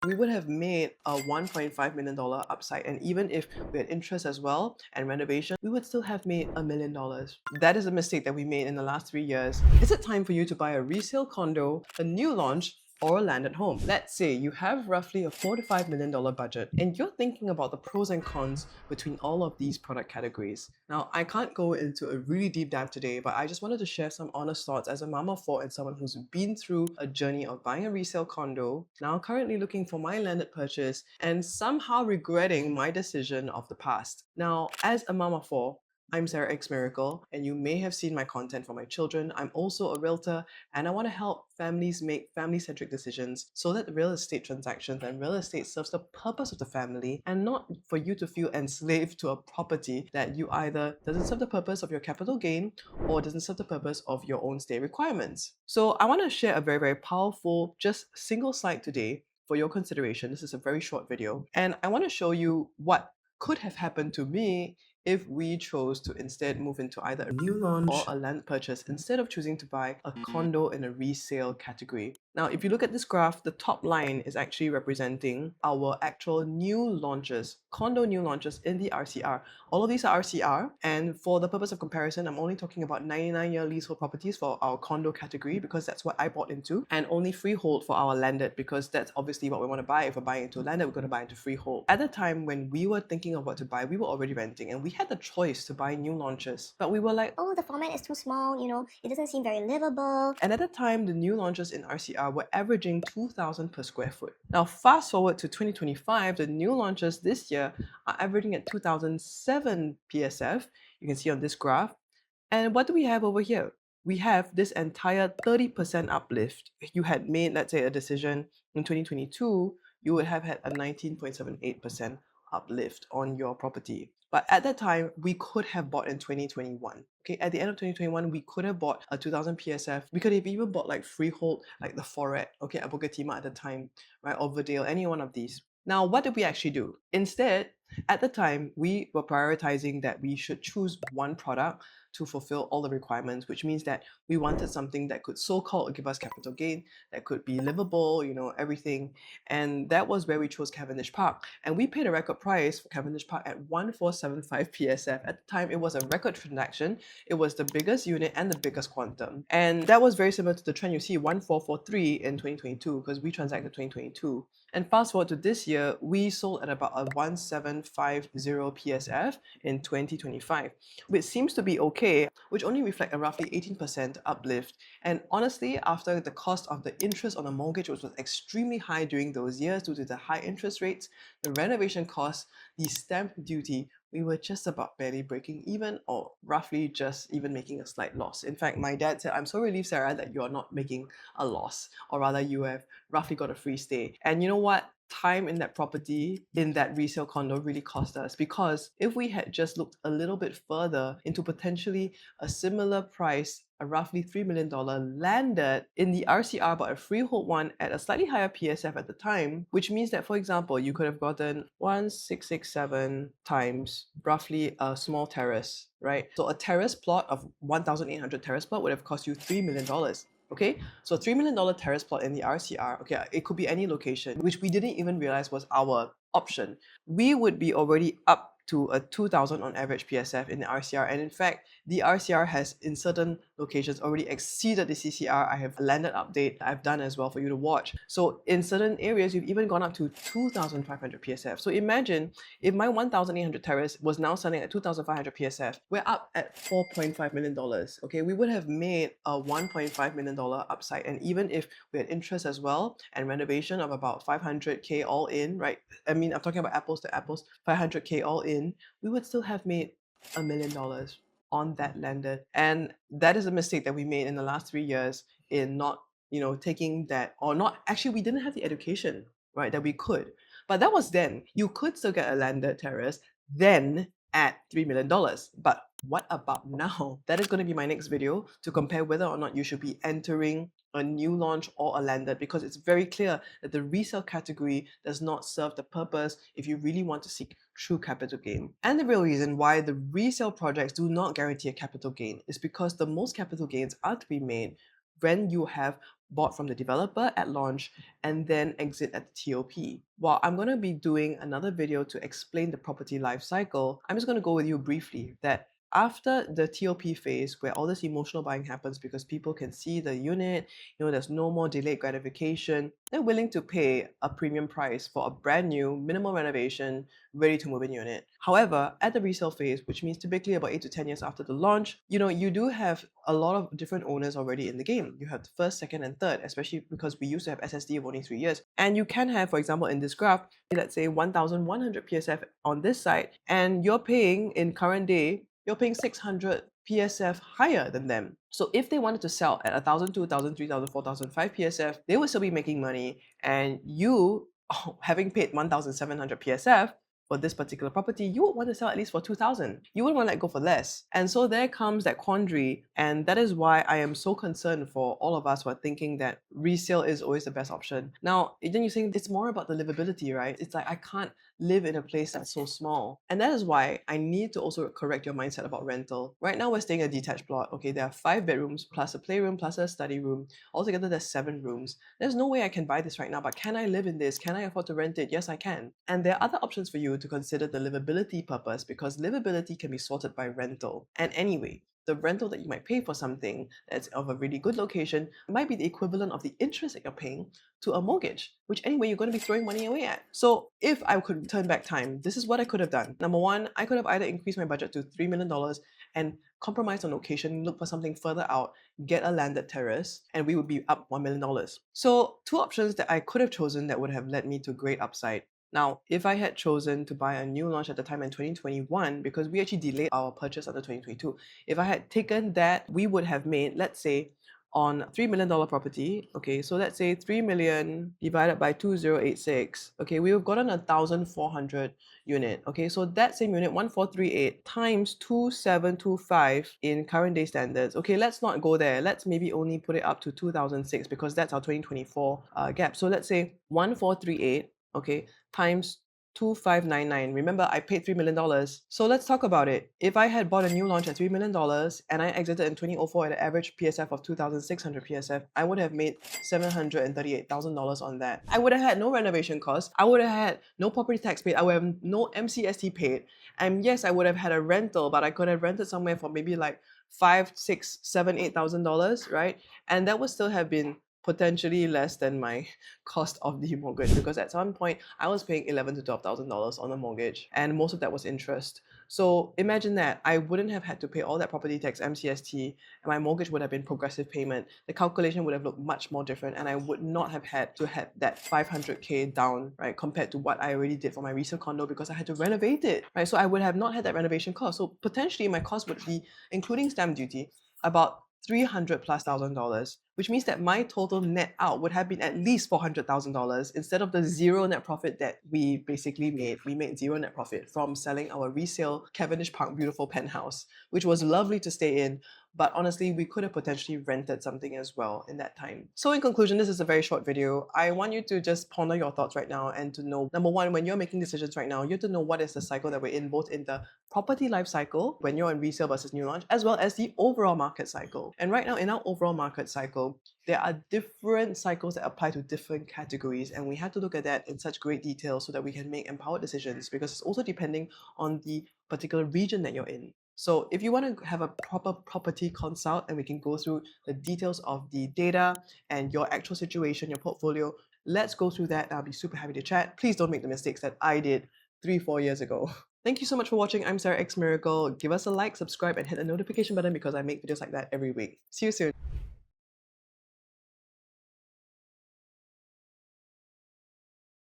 we would have made a $1.5 million upside. And even if we had interest as well and renovation, we would still have made $1 million. That is a mistake that we made in the last 3 years. Is it time for you to buy a resale condo, a new launch, or a landed home? Let's say you have roughly a $4 to $5 million budget and you're thinking about the pros and cons between all of these product categories. Now, I can't go into a really deep dive today, but I just wanted to share some honest thoughts as a mama of four and someone who's been through a journey of buying a resale condo, now currently looking for my landed purchase, and somehow regretting my decision of the past. Now, as a mama of four, I'm sarahxmiracle, and you may have seen my content for my children. I'm also a realtor, and I want to help families make family-centric decisions so that the real estate transactions and real estate serves the purpose of the family and not for you to feel enslaved to a property that you either doesn't serve the purpose of your capital gain or doesn't serve the purpose of your own stay requirements. So I want to share a very, very powerful, just single slide today for your consideration. This is a very short video, and I want to show you what could have happened to me if we chose to instead move into either a new launch or a land purchase instead of choosing to buy a condo in a resale category. Now, if you look at this graph, the top line is actually representing our actual new launches, condo new launches in the RCR. All of these are RCR, and for the purpose of comparison, I'm only talking about 99-year leasehold properties for our condo category because that's what I bought into, and only freehold for our landed because that's obviously what we want to buy. If we're buying into landed, we're going to buy into freehold. At the time when we were thinking of what to buy, we were already renting, and we had the choice to buy new launches, but we were like, oh, the format is too small, it doesn't seem very livable. and at the time, the new launches in RCR were averaging 2,000 per square foot. Now, fast forward to 2025, the new launches this year are averaging at 2,007 PSF. You can see on this graph. And what do we have over here? We have this entire 30% uplift. If you had made, let's say, a decision in 2022, you would have had a 19.78% uplift on your property. But at that time, we could have bought in 2021. Okay, at the end of 2021, we could have bought a 2000 PSF. We could have even bought like freehold, like the Foret, okay, at Bukit Timah at the time, right, or Verdale, any one of these. Now, what did we actually do? Instead, at the time, we were prioritizing that we should choose one product to fulfill all the requirements, which means that we wanted something that could so-called give us capital gain, that could be livable, everything. And that was where we chose Cavendish Park. And we paid a record price for Cavendish Park at 1475 PSF. At the time, it was a record transaction. It was the biggest unit and the biggest quantum. And that was very similar to the trend you see 1443 in 2022, because we transacted 2022. And fast forward to this year, we sold at about a 1750 PSF in 2025, which seems to be okay, which only reflect a roughly 18% uplift. And honestly, after the cost of the interest on the mortgage, which was extremely high during those years due to the high interest rates, the renovation costs, the stamp duty, we were just about barely breaking even, or roughly just even making a slight loss. In fact, my dad said, "I'm so relieved, Sarah, that you're not making a loss, or rather you have roughly got a free stay." And you know what? Time in that property, in that resale condo, really cost us, because if we had just looked a little bit further into potentially a similar price, a roughly $3 million landed in the RCR, but a freehold one at a slightly higher PSF at the time, which means that, for example, you could have gotten 1667 times roughly a small terrace, right? So a terrace plot of 1,800 terrace plot would have cost you $3 million. Okay, so $3 million terrace plot in the RCR, okay, it could be any location, which we didn't even realize was our option. We would be already up to a 2,000 on average PSF in the RCR. And in fact, the RCR has in certain locations already exceeded the CCR. I have a landed update I've done as well for you to watch. So in certain areas, you've even gone up to 2,500 PSF. So imagine if my 1,800 terrace was now selling at 2,500 PSF, we're up at $4.5 million. Okay, we would have made a $1.5 million upside. And even if we had interest as well and renovation of about 500K all in, right? I mean, I'm talking about apples to apples, 500K all in, we would still have made $1 million on that landed. And that is a mistake that we made in the last 3 years in not, taking that, or not, actually, we didn't have the education, right, that we could. But that was then. You could still get a landed terrace then at $3 million. But what about now? That is going to be my next video, to compare whether or not you should be entering a new launch or a landed, because it's very clear that the resale category does not serve the purpose if you really want to seek true capital gain. And the real reason why the resale projects do not guarantee a capital gain is because the most capital gains are to be made when you have bought from the developer at launch, and then exit at the TOP. While I'm going to be doing another video to explain the property life cycle, I'm just going to go with you briefly that after the TOP phase, where all this emotional buying happens because people can see the unit, there's no more delayed gratification, they're willing to pay a premium price for a brand new, minimal renovation, ready to move in unit. However, at the resale phase, which means typically about 8 to 10 years after the launch, you do have a lot of different owners already in the game. You have the first, second, and third, especially because we used to have SSD of only 3 years. And you can have, for example, in this graph, let's say 1,100 PSF on this side, and you're paying in current day, you're paying 600 PSF higher than them. So if they wanted to sell at 1,000, 2,000, 3,000, 4,000, 5 PSF, they would still be making money. And you, having paid 1,700 PSF, for this particular property, you would want to sell at least for 2,000. You wouldn't want to let go for less. And so there comes that quandary. And that is why I am so concerned for all of us who are thinking that resale is always the best option. Now, then you're saying it's more about the livability, right? It's like, I can't live in a place that's so small. And that is why I need to also correct your mindset about rental. Right now, we're staying in a detached plot. Okay, there are 5 bedrooms plus a playroom plus a study room. Altogether, there's 7 rooms. There's no way I can buy this right now, but can I live in this? Can I afford to rent it? Yes, I can. And there are other options for you to consider the livability purpose, because livability can be sorted by rental. And anyway, the rental that you might pay for something that's of a really good location might be the equivalent of the interest that you're paying to a mortgage, which anyway you're going to be throwing money away at. So if I could turn back time, this is what I could have done. Number one, I could have either increased my budget to $3 million and compromise on location, look for something further out, get a landed terrace, and we would be up $1 million. So 2 options that I could have chosen that would have led me to great upside. Now, if I had chosen to buy a new launch at the time in 2021, because we actually delayed our purchase until 2022, if I had taken that, we would have made, let's say, on $3 million property, okay, so let's say 3 million divided by 2086, okay, we've gotten 1,400 unit, okay, so that same unit, 1438 times 2725 in current day standards, okay, let's not go there, let's maybe only put it up to 2006 because that's our 2024 gap. So let's say 1438, okay, times 2599. Remember, I paid $3 million. So let's talk about it. If I had bought a new launch at $3 million and I exited in 2004 at an average PSF of 2,600 PSF, I would have made $738,000 on that. I would have had no renovation costs. I would have had no property tax paid. I would have no MCST paid. And yes, I would have had a rental, but I could have rented somewhere for maybe like $5, $6, $7, $8,000, right? And that would still have been potentially less than my cost of the mortgage, because at some point I was paying $11,000 to $12,000 on a mortgage, and most of that was interest. So imagine that I wouldn't have had to pay all that property tax, MCST, and my mortgage would have been progressive payment. The calculation would have looked much more different, and I would not have had to have that 500K down, right, compared to what I already did for my resale condo because I had to renovate it, right? So I would have not had that renovation cost. So potentially my cost would be, including stamp duty, about $300,000+, which means that my total net out would have been at least $400,000 instead of the zero net profit that we basically made. We made zero net profit from selling our resale Cavendish Park beautiful penthouse, which was lovely to stay in, but honestly, we could have potentially rented something as well in that time. So in conclusion, this is a very short video. I want you to just ponder your thoughts right now and to know, number one, when you're making decisions right now, you have to know what is the cycle that we're in, both in the property life cycle, when you're on resale versus new launch, as well as the overall market cycle. And right now in our overall market cycle, there are different cycles that apply to different categories, and we have to look at that in such great detail so that we can make empowered decisions, because it's also depending on the particular region that you're in. So if you want to have a proper property consult and we can go through the details of the data and your actual situation, your portfolio, let's go through that. I'll be super happy to chat. Please don't make the mistakes that I did 3-4 years ago. Thank you so much for watching. I'm Sarah X Miracle. Give us a like, subscribe, and hit the notification button because I make videos like that every week. See you soon.